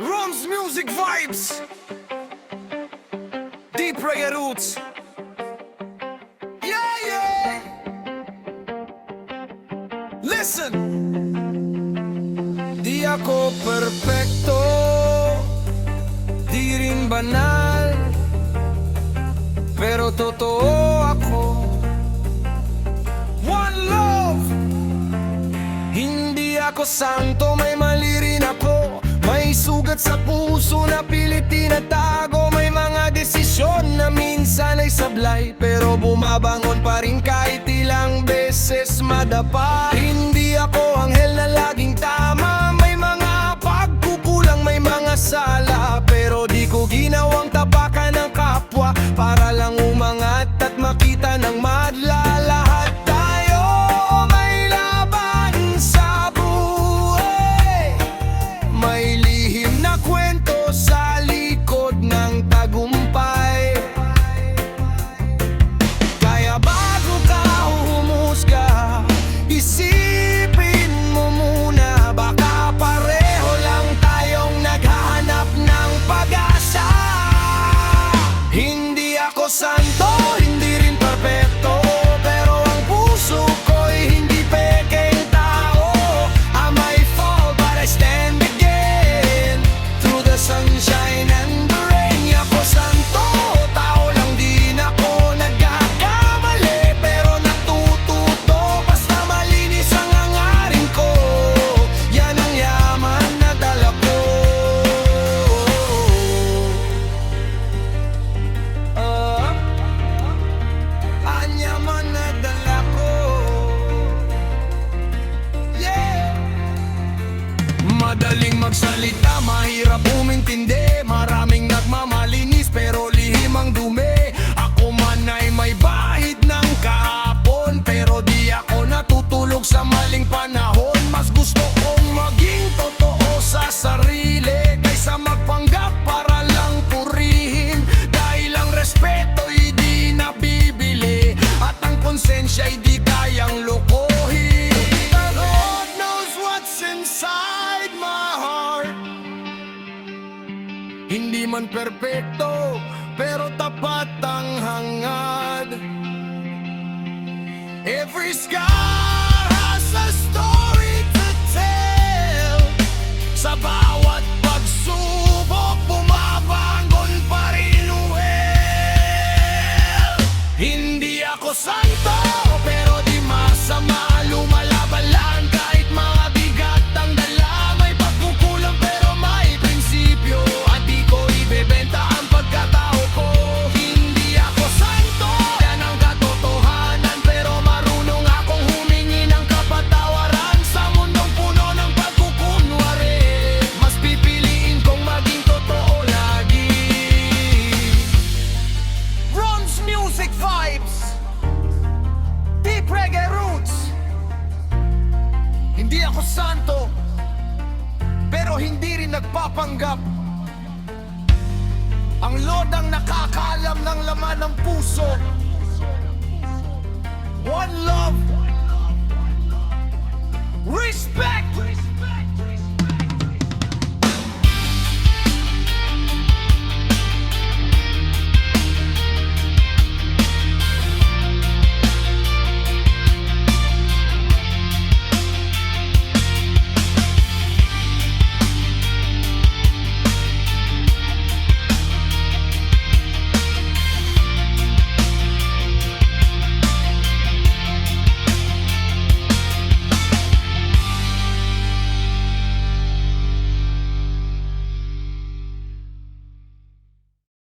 Ron's music vibes, deep reggae roots. Yeah, yeah. Listen. Di ako perpekto, di rin banal, pero totoo ako. One love. Hindi ako santo, may mali rin ako. May sugat sa puso na pilit tinatago. May mga desisyon na minsan ay sablay, pero bumabangon pa rin kahit ilang beses madapa. Hindi ako anghel na laging tama. May mga pagkukulang, may mga sala, pero di ko ginawang tapakan ng kapwa para lang umangat at makita ng madla. Lahat tayo may laban sa buhay, may lihim na kwento sa likod ng tagumpay. Kaya bago ka humusga, isipin mo muna, baka pareho lang tayong naghahanap ng pag-asa. Hindi ako santo, hindi rin perpekto, pero ang puso ko'y hindi pekeng tao. I might fall but I stand again, through the sunshine and the rain. Di ako santo, tao lang din ako nagkakamali, pero natututo basta malinis ang hangarin ko. Yan ang yaman na dala ko. Ang yaman na dala ko. Yeah. Madaling magsalita, mahirap umintindi. Maraming nagmamalinis pero lihim ang dumi. Ako man ay may bahid ng kahapon, pero di ako natutulog sa maling panahon. Mas gusto kong maging totoo sa sarili kaysa magpanggap para lang purihin. Dahil ang respeto di nabibili at ang konsensya'y di kayang lokohin. The Lord knows what's inside my heart. Hindi man perpekto, pero tapat ang hangad. Every scar has a story to tell. Sa bawat pagsubok, bumabangon pa rin. Well, hindi ako santo, pero di masama. Lumalaban lang kahit mga bigat ang dala. May pagkukulang pero may prinsipyo, at di ko ibebenta ang pagkatao ko. Hindi ako santo, yan ang katotohanan, pero marunong akong humingi ng kapatawaran. Sa mundong puno ng pagkukunwari, mas pipiliin kong maging totoo lagi. Ron's music vibes, deep reggae roots. Hindi ako santo, pero hindi rin nagpapanggap. Ang Lord ang nakakaalam ng laman ng puso. One love, respect.